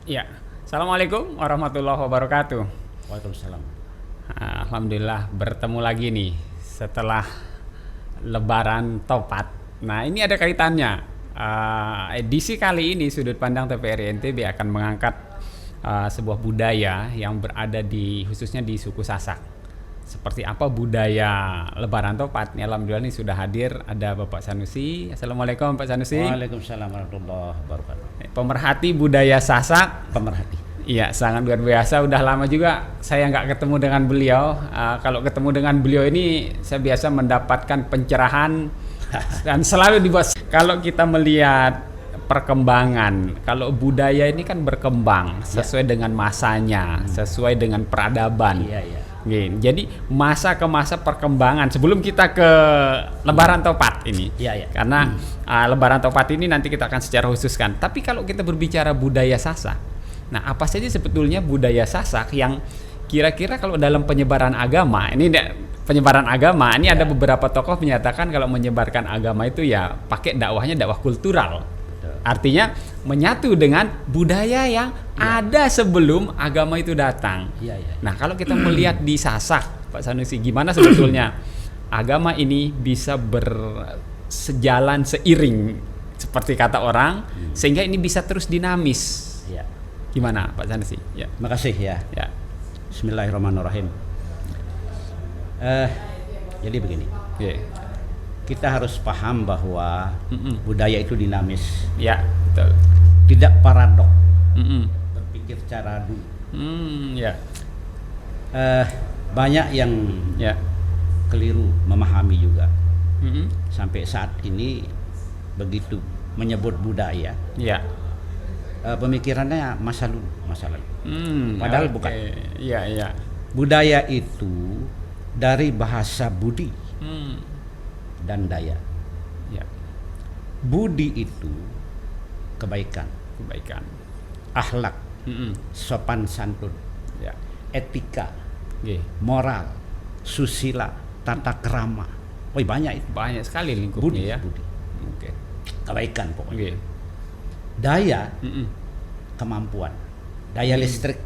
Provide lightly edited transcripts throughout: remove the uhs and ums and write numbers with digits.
Ya, Assalamualaikum warahmatullahi wabarakatuh. Waalaikumsalam. Alhamdulillah bertemu lagi nih setelah Lebaran Topat. Nah, ini ada kaitannya. Edisi kali ini Sudut Pandang TVRI NTB akan mengangkat sebuah budaya yang berada di khususnya di suku Sasak. Seperti apa budaya Lebaran Topat? Nih, alhamdulillah nih sudah hadir ada Bapak Sanusi. Assalamualaikum Pak Sanusi. Waalaikumsalam warahmatullahi wabarakatuh. Pemerhati budaya Sasak. Pemerhati. Iya, sangat luar biasa. Udah lama juga saya nggak ketemu dengan beliau. Kalau ketemu dengan beliau ini, saya biasa mendapatkan pencerahan dan selalu dibuat. Kalau kita melihat perkembangan, kalau budaya ini kan berkembang sesuai dengan masanya, sesuai dengan peradaban. Iya, iya. Jadi masa ke masa perkembangan sebelum kita ke Lebaran Topat ini, Iya, iya. karena Lebaran Topat ini nanti kita akan secara khususkan. Tapi kalau kita berbicara budaya Sasak, nah apa saja sebetulnya budaya Sasak yang kira-kira kalau dalam penyebaran agama ini penyebaran agama ini ada beberapa tokoh menyatakan kalau menyebarkan agama itu ya pakai dakwahnya dakwah kultural. Artinya menyatu dengan budaya yang ada sebelum agama itu datang. Iya, iya. Nah, kalau kita melihat di Sasak, Pak Sanusi, gimana sebetulnya agama ini bisa bersejalan seiring seperti kata orang sehingga ini bisa terus dinamis. Iya. Gimana Pak Sanusi? Ya. Makasih ya. Ya. Bismillahirrahmanirrahim. Jadi begini. Ya. Kita harus paham bahwa budaya itu dinamis, Ya, betul. tidak paradok. Mm-mm. Berpikir cara dulu. Ya. Banyak yang Ya. keliru memahami juga. Mm-mm. Sampai saat ini begitu menyebut budaya, Ya. pemikirannya masa lalu. Padahal oke. bukan. Iya, iya. Budaya itu dari bahasa budi dan daya. Ya. Budi itu kebaikan, Kebaikan. akhlak, Mm-mm. sopan santun, Ya. etika, Oke. moral, susila, tata krama. Oh, banyak itu. Banyak sekali Budi, lingkupnya ya. budi. Oke. Kebaikan Oke. pokoknya. Daya, Mm-mm. kemampuan. Daya listrik.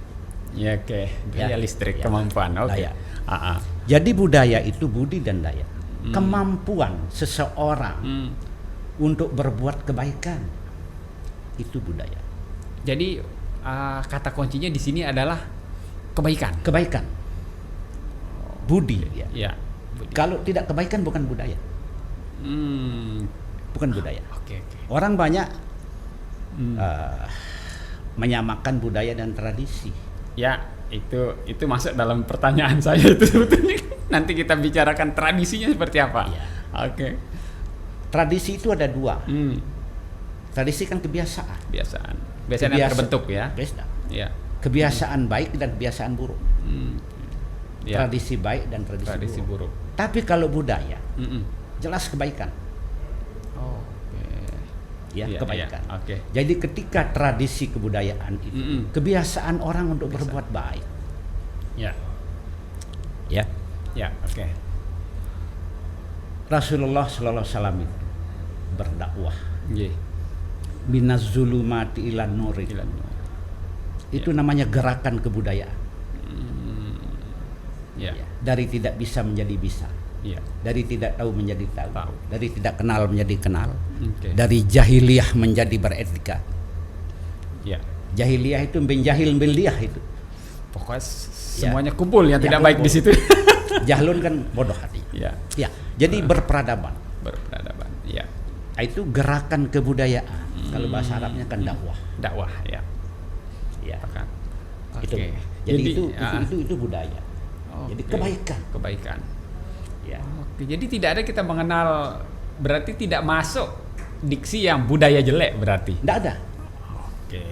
Ya, oke. Daya Ya, listrik, ya. kemampuan. Oke. Daya. Ah, ah. Jadi budaya itu budi dan daya. Kemampuan seseorang untuk berbuat kebaikan. Itu budaya. Jadi kata kuncinya di sini adalah kebaikan. Kebaikan. Budi ya. Ya. Budi. Kalau tidak kebaikan bukan budaya. Bukan budaya. Oke, oke. Orang banyak menyamakan budaya dan tradisi. Ya, itu masuk dalam pertanyaan saya itu sebetulnya. Nanti kita bicarakan tradisinya seperti apa. Ya. Oke. Tradisi itu ada dua. Hmm. Tradisi kan kebiasaan. Kebiasaan yang terbentuk ya. Beda. Ya. Kebiasaan baik dan kebiasaan buruk. Ya. Tradisi baik dan tradisi buruk. buruk. Tapi kalau budaya, Mm-mm. jelas kebaikan. Oh, oke. Ya, Iya, kebaikan. iya. Oke. Jadi ketika tradisi kebudayaan itu, kebiasaan orang untuk Kebiasaan. berbuat baik. Ya. Ya. Ya, oke. Rasulullah Sallallahu Alaihi Wasallam itu berdakwah. Nggih. Minaz zulumati ilan nuri. Itu namanya gerakan kebudayaan. Ya. Ya. Dari tidak bisa menjadi bisa. Ya. Dari tidak tahu menjadi tahu. Tahu. Dari tidak kenal menjadi kenal. Oke. Dari jahiliyah menjadi beretika. Ya. Jahiliyah itu benjahil beliah itu. Pokoknya semuanya kumpul yang Ya, tidak baik di kumpul. situ. Jahlun kan bodoh hatinya. Ya. Ya, jadi berperadaban. Berperadaban. Ya. Itu gerakan kebudayaan. Kalau bahasa Arabnya kan dakwah. Dakwah, ya. Ya. Kan. Itu. Oke. Jadi itu budaya. Jadi Oke. kebaikan. Kebaikan. Ya. Oke, jadi tidak ada kita mengenal, berarti tidak masuk diksi yang budaya jelek berarti. Tidak ada. Oke.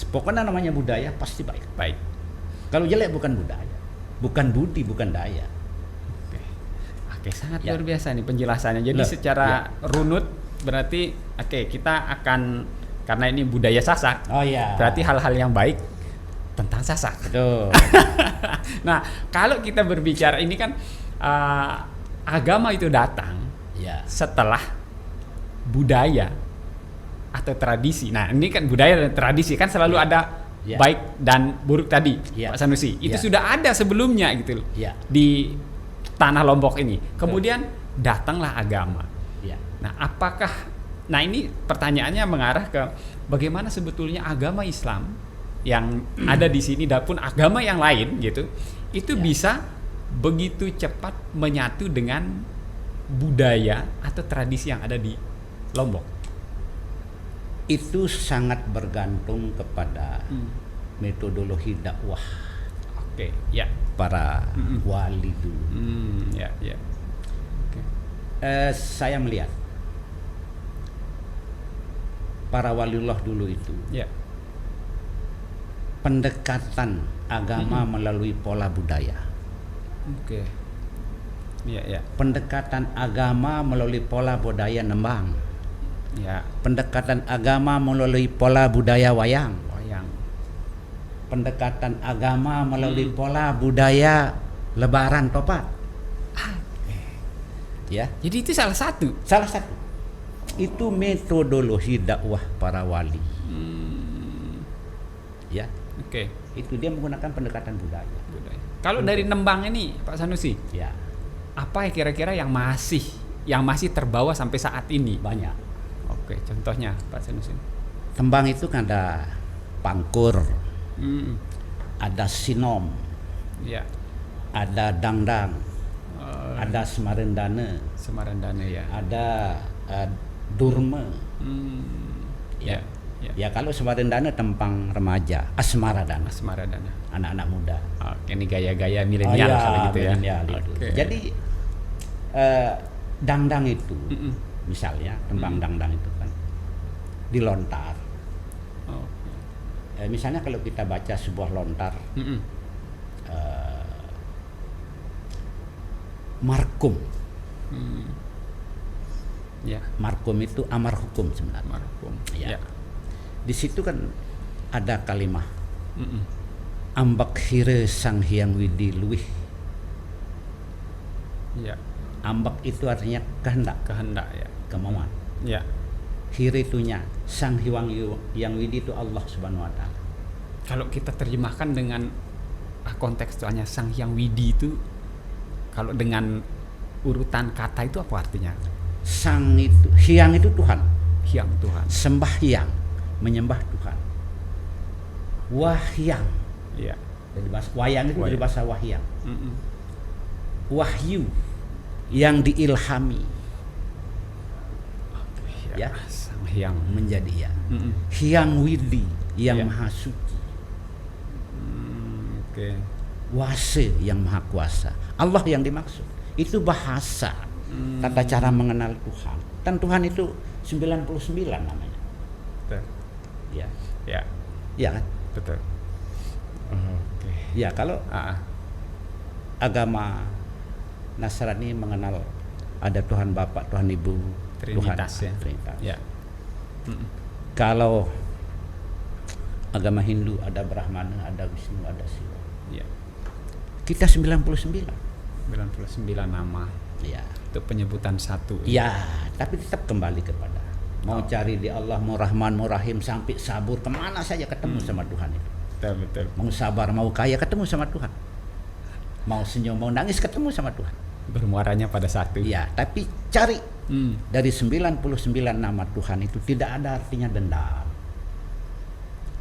Pokoknya namanya budaya pasti baik. Baik. Kalau jelek bukan budaya. Bukan budi, bukan daya. Oke. Oke, sangat Ya. luar biasa nih penjelasannya. Jadi Loh, secara runut berarti kita akan, karena ini budaya Sasak. Oh ya. Berarti hal-hal yang baik tentang Sasak. Betul. Nah, kalau kita berbicara ini kan agama itu datang Ya. setelah budaya atau tradisi. Nah, ini kan budaya dan tradisi kan selalu Ya. ada Ya. baik dan buruk tadi, Ya. Pak Sanusi. Itu Ya. sudah ada sebelumnya gitu loh. Ya. Di tanah Lombok ini. Kemudian datanglah agama. Ya. Nah, nah ini pertanyaannya mengarah ke bagaimana sebetulnya agama Islam yang ada di sini dan pun agama yang lain gitu, itu Ya. bisa begitu cepat menyatu dengan budaya atau tradisi yang ada di Lombok. Itu sangat bergantung kepada metodologi dakwah Oke, ya. para wali dulu. Ya, ya. Oke. Saya melihat para waliullah dulu itu Ya. pendekatan agama melalui pola budaya. Oke. Ya, ya. Pendekatan agama melalui pola budaya nembang. Ya. Pendekatan agama melalui pola budaya wayang. Wayang. Pendekatan agama melalui pola budaya lebaran topat. Ya, Jadi itu salah satu. salah satu. Itu metodologi dakwah para wali. Ya, Oke. itu dia menggunakan pendekatan budaya. Budaya. Kalau dari Nembang ini, Pak Sanusi, Ya, apa ya kira-kira yang masih terbawa sampai saat ini? banyak. Oke, contohnya Pak Sanusi. Tembang itu kan ada pangkur, Hmm, ada sinom, ya. ada dangdang, ada semarendane, Semarandana ya. ada durme. Ya. Ya. Ya kalau semarendane tempang remaja, asmaradana, Asmaradana. anak-anak muda. Oke, ini gaya-gaya milenial Oh, iya, kalau gitu ya. milenial itu. Oke. Jadi dangdang itu, misalnya tembang dangdang itu kan dilontar. Oke. Misalnya kalau kita baca sebuah lontar markum, Ya. markum itu amar hukum sebenarnya. Marhum. Ya. Ya. Di situ kan ada kalimat Mm-mm. ambak hire sang hyang widi luih. Ya. Ambak itu artinya kehendak, Kehendak ya. kemauan. Ya. Hire itunya sang hyang yang widi itu Allah Subhanahu wa taala. Kalau kita terjemahkan dengan kontekstualnya Sang Hyang Widi itu, kalau dengan urutan kata itu apa artinya? Sang itu, hyang itu Tuhan, Hyang Tuhan. sembahyang, menyembah Tuhan. Wahyang, Iya. dari bahasa wayang itu dari Wayang. bahasa wahyang. Mm-mm. Wahyu yang diilhami Ya. Ya. Sang Hyang. menjadi ya. Mm-mm. Hyang widi yang Ya. maha suci, Oke. wase yang maha kuasa. Allah yang dimaksud. Itu bahasa tata cara mengenal Tuhan. Dan Tuhan itu 99 namanya. Betul. Ya. Ya. Ya kan? Betul. Oke. Ya, kalau Ah. agama Nasrani mengenal ada Tuhan Bapa, Tuhan Ibu, Trinitas Tuhan ya. Trinitas. Ya. Mm-mm. Kalau agama Hindu ada Brahmana, ada Wisnu, ada Siwa. Ya. Kita 99. 99 nama. Ya. Itu penyebutan satu. Ya, tapi tetap kembali kepada mau cari di Allah, mau Rahman, mau Rahim, sampai sabur kemana saja ketemu sama Tuhan itu. Betul, betul. Mau sabar, mau kaya ketemu sama Tuhan. Mau senyum, mau nangis ketemu sama Tuhan. Bermuaranya pada satu. Ya, tapi cari Hmm. dari 99 nama Tuhan itu tidak ada artinya dendam.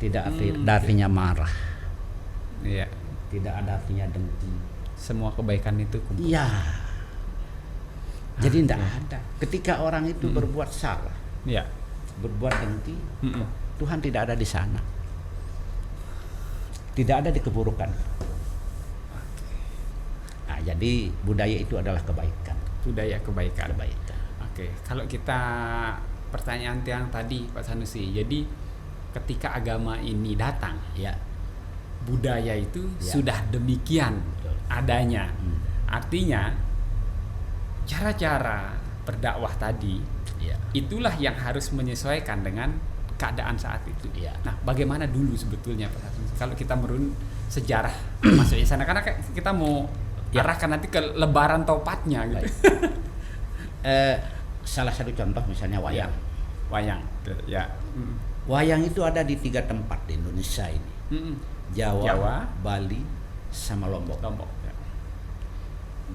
Tidak ada artinya marah. Iya. Tidak ada artinya dengki. Semua kebaikan itu kumpul. Iya. Jadi tidak ada. Ketika orang itu berbuat salah, Iya. berbuat dengki, Mm-mm. Tuhan tidak ada di sana. Tidak ada di keburukan. Nah, jadi budaya itu adalah kebaikan. Budaya kebaikan. Kebaikan. Oke, kalau kita pertanyaan yang tadi Pak Sanusi, jadi ketika agama ini datang, Ya. budaya itu Ya. sudah demikian Betul. adanya. Hmm. Artinya cara-cara berdakwah tadi Ya. itulah yang harus menyesuaikan dengan keadaan saat itu. Ya. Nah, bagaimana dulu sebetulnya Pak Sanusi? Kalau kita merun sejarah masuk di sana, karena kita mau Ya. arahkan nanti ke lebaran topatnya gitu. Baik. Salah satu contoh misalnya wayang. Wayang, ya. Wayang itu ada di 3 tempat di Indonesia ini. Jawa, Bali, sama Lombok. Ya.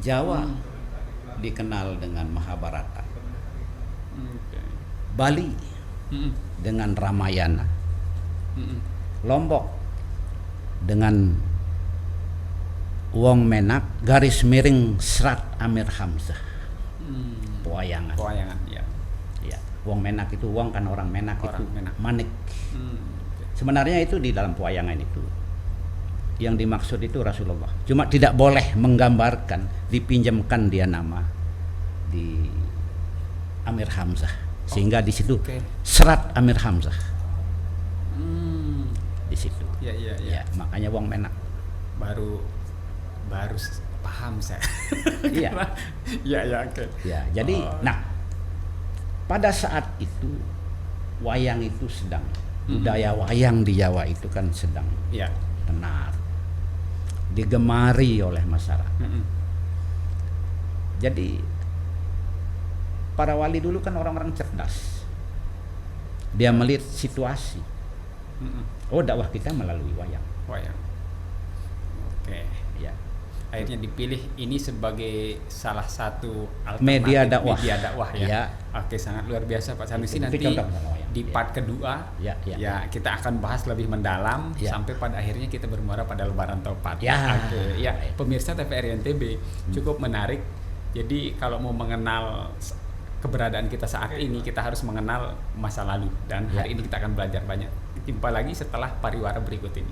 Jawa dikenal dengan Mahabharata. Okay. Bali dengan Ramayana. Lombok dengan Wong Menak garis miring Serat Amir Hamzah. Pewayangan. Pewayangan, ya. Ya, Wong Menak itu, Wong kan orang Menak, Orang itu Menak. Manik. Okay. Sebenarnya itu di dalam pewayangan itu yang dimaksud itu Rasulullah. Cuma tidak boleh menggambarkan, dipinjamkan dia nama di Amir Hamzah, sehingga di situ Serat Amir Hamzah. Di situ. Ya, makanya Wong Menak. Baru paham saya. Iya. Ya, oke. Ya, jadi nah pada saat itu wayang itu sedang budaya wayang di Jawa itu kan sedang tenar, digemari oleh masyarakat. Jadi para wali dulu kan orang-orang cerdas. Dia melihat situasi. Oh, dakwah kita melalui wayang. Oke. Ya. Akhirnya dipilih ini sebagai salah satu alternatif Media dakwah. ya. Ya. Oke, sangat luar biasa Pak Sanusi. Itu Nanti contoh wayang. di part kedua Ya. kita akan bahas lebih mendalam sampai pada akhirnya kita bermuara pada Lebaran Topat. Oke, ya. Pemirsa TVRI NTB cukup menarik. Jadi kalau mau mengenal keberadaan kita saat ini, kita harus mengenal masa lalu, dan hari ini kita akan belajar banyak. Jumpa lagi setelah pariwara berikut ini.